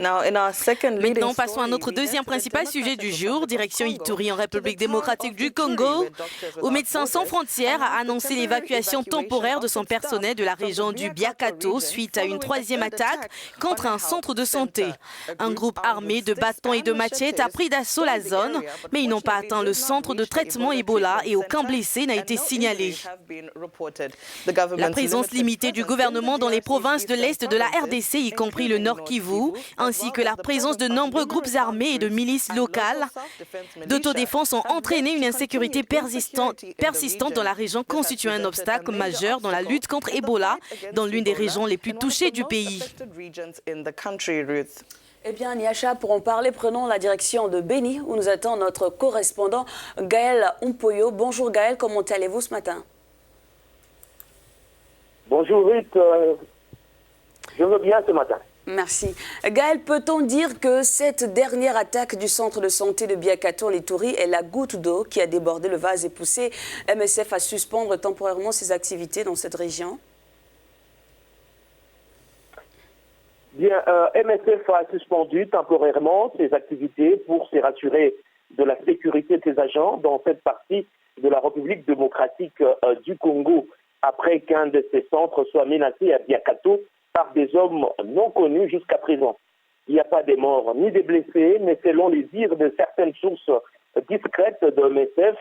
Maintenant, passons à notre deuxième principal sujet du jour, direction Ituri en République démocratique du Congo, où Médecins sans frontières a annoncé l'évacuation temporaire de son personnel de la région du Biakato suite à une troisième attaque contre un centre de santé. Un groupe armé de bâtons et de machettes a pris d'assaut la zone, mais ils n'ont pas atteint le centre de traitement Ebola et aucun blessé n'a été signalé. La présence limitée du gouvernement dans les provinces de l'Est de la RDC, y compris le Nord Kivu, ainsi que la présence de nombreux groupes armés et de milices locales d'autodéfense ont entraîné une insécurité persistante dans la région, constituant un obstacle majeur dans la lutte contre Ebola, dans l'une des régions les plus touchées du pays. Eh bien, Niacha, pour en parler, prenons la direction de Béni, où nous attend notre correspondant Gaël Umpoyo. Bonjour Gaël, comment allez-vous ce matin? Bonjour Ruth, je veux bien ce matin. Merci. Gaël, peut-on dire que cette dernière attaque du centre de santé de Biakato en Ituri est la goutte d'eau qui a débordé le vase et poussé MSF à suspendre temporairement ses activités dans cette région? Bien, MSF a suspendu temporairement ses activités pour se rassurer de la sécurité de ses agents dans cette partie de la République démocratique du Congo, après qu'un de ces centres soit menacé à Biakato par des hommes non connus jusqu'à présent. Il n'y a pas de morts ni de blessés, mais selon les dires de certaines sources discrètes de MSF,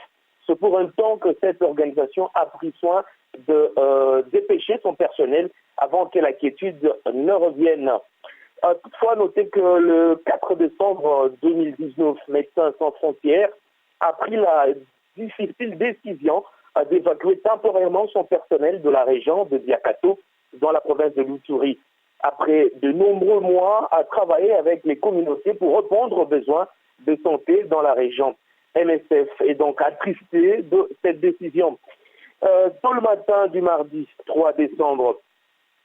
c'est pour un temps que cette organisation a pris soin de dépêcher son personnel avant que la quiétude ne revienne. Toutefois, notez que le 4 décembre 2019, Médecins sans frontières a pris la difficile décision d'évacuer temporairement son personnel de la région de Biakato dans la province de l'Ituri, après de nombreux mois à travailler avec les communautés pour répondre aux besoins de santé dans la région. MSF est donc attristé de cette décision. Dans le matin du mardi 3 décembre,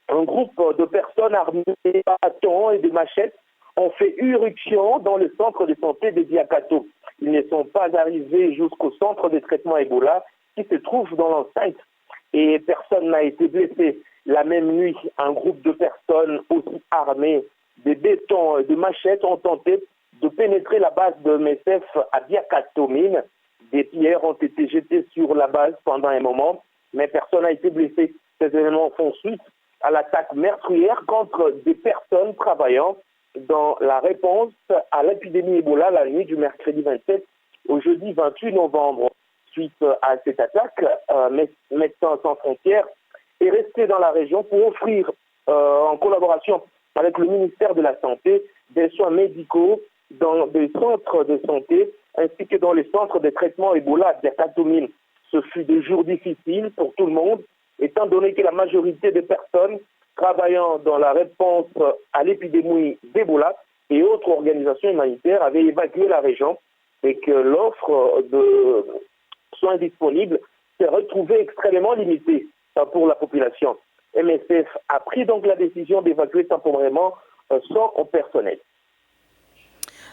un groupe de personnes armées de bâtons et de machettes ont fait irruption dans le centre de santé de Biakato. Ils ne sont pas arrivés jusqu'au centre de traitement Ebola qui se trouve dans l'enceinte et personne n'a été blessé. La même nuit, un groupe de personnes aussi armées de béton et de machettes ont tenté de pénétrer la base de MSF à Biakato Mine. Des pierres ont été jetées sur la base pendant un moment, mais personne n'a été blessé. Ces événements font suite à l'attaque meurtrière contre des personnes travaillant dans la réponse à l'épidémie Ebola la nuit du mercredi 27 au jeudi 28 novembre. Suite à cette attaque, Médecins sans frontières est resté dans la région pour offrir, en collaboration avec le ministère de la Santé, des soins médicaux dans des centres de santé ainsi que dans les centres de traitement Ebola à Biakato Mine. Ce fut des jours difficiles pour tout le monde, étant donné que la majorité des personnes travaillant dans la réponse à l'épidémie d'Ebola et autres organisations humanitaires avaient évacué la région et que l'offre de soins disponibles s'est retrouvée extrêmement limitée pour la population. MSF a pris donc la décision d'évacuer temporairement son personnel.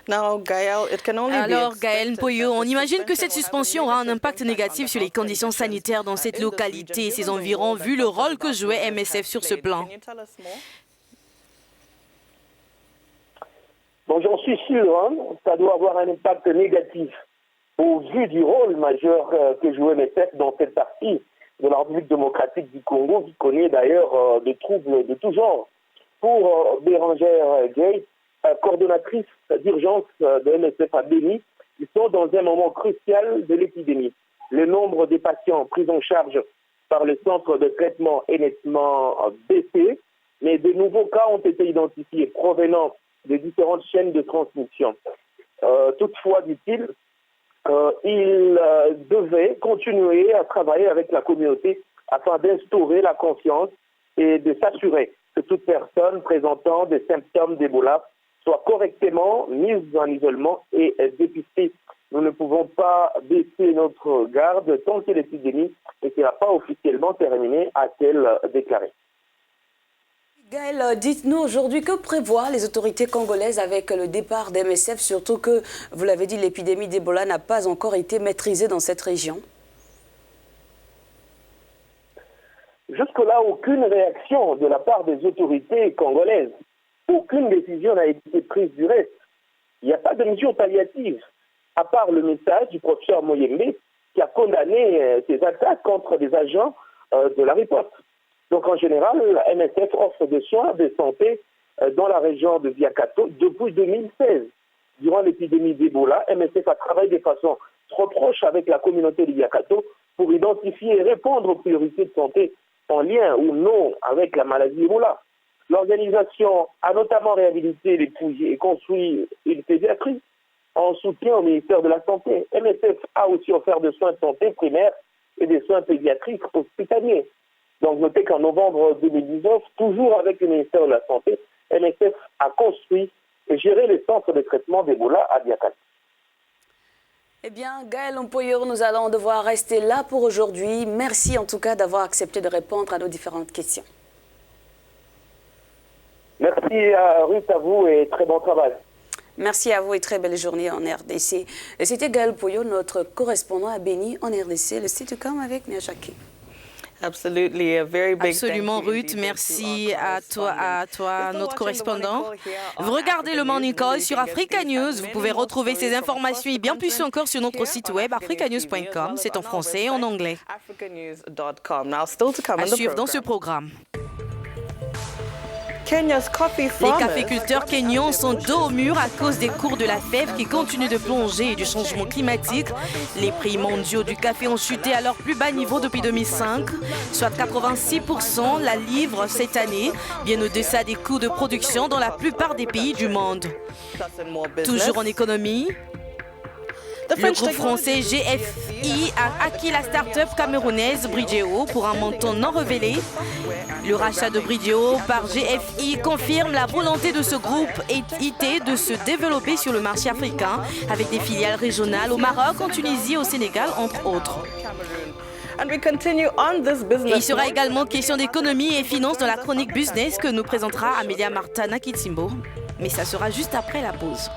Alors, Gaël Mpoyo, on imagine que cette suspension aura un impact négatif sur les conditions sanitaires dans cette localité et ses environs, vu le rôle que jouait MSF sur ce plan. Bon, j'en suis sûr, ça doit avoir un impact négatif au vu du rôle majeur que jouait MSF dans cette partie de la République démocratique du Congo, qui connaît d'ailleurs des troubles de tout genre. Pour Bérangère Gay, coordonnatrice d'urgence de MSF à Béni, ils sont dans un moment crucial de l'épidémie. Le nombre de patients pris en charge par le centre de traitement est nettement baissé, mais de nouveaux cas ont été identifiés provenant des différentes chaînes de transmission. Toutefois, dit-il, il devait continuer à travailler avec la communauté afin d'instaurer la confiance et de s'assurer que toute personne présentant des symptômes d'Ebola soit correctement mise en isolement et dépistée. Nous ne pouvons pas baisser notre garde tant que l'épidémie ne sera pas officiellement terminée, a-t-elle déclaré. Gaël, dites-nous aujourd'hui que prévoient les autorités congolaises avec le départ d'MSF, surtout que, vous l'avez dit, l'épidémie d'Ebola n'a pas encore été maîtrisée dans cette région. Jusque-là, aucune réaction de la part des autorités congolaises aucune décision n'a été prise du reste. Il n'y a pas de mesure palliative, à part le message du professeur Moyembe qui a condamné ces attaques contre des agents de la riposte. Donc en général, la MSF offre des soins de santé dans la région de Biakato depuis 2016. Durant l'épidémie d'Ebola, MSF a travaillé de façon trop proche avec la communauté de Biakato pour identifier et répondre aux priorités de santé en lien ou non avec la maladie Ebola. L'organisation a notamment réhabilité les fouilles et construit une pédiatrie en soutien au ministère de la Santé. MSF a aussi offert des soins de santé primaires et des soins pédiatriques hospitaliers. Donc notez qu'en novembre 2019, toujours avec le ministère de la Santé, MSF a construit et géré les centres de traitement d'Ebola à Biakato. Eh bien, Gaël Ompoyor, nous allons devoir rester là pour aujourd'hui. Merci en tout cas d'avoir accepté de répondre à nos différentes questions. Merci Ruth, à vous et très bon travail. Merci à vous et très belle journée en RDC. C'était Gaël Ompoyor, notre correspondant à Béni en RDC. Le site comme avec Nia Jackie. Absolument, Ruth. Merci à toi, notre correspondant. Vous regardez le Morning Call sur Africa News. Vous pouvez retrouver ces informations et bien plus encore sur notre site web africanews.com. C'est en français et en anglais. À suivre dans ce programme. Les caféculteurs kenyans sont dos au mur à cause des cours de la fève qui continuent de plonger et du changement climatique. Les prix mondiaux du café ont chuté à leur plus bas niveau depuis 2005, soit 86% la livre cette année, bien au-deçà des coûts de production dans la plupart des pays du monde. Toujours en économie, le groupe français GFI a acquis la start-up camerounaise Bridgeo pour un montant non révélé. Le rachat de Bridgeo par GFI confirme la volonté de ce groupe IT de se développer sur le marché africain avec des filiales régionales au Maroc, en Tunisie et au Sénégal, entre autres. Il sera également question d'économie et finances dans la chronique business que nous présentera Amélia Marta Nakitimbo. Mais ça sera juste après la pause.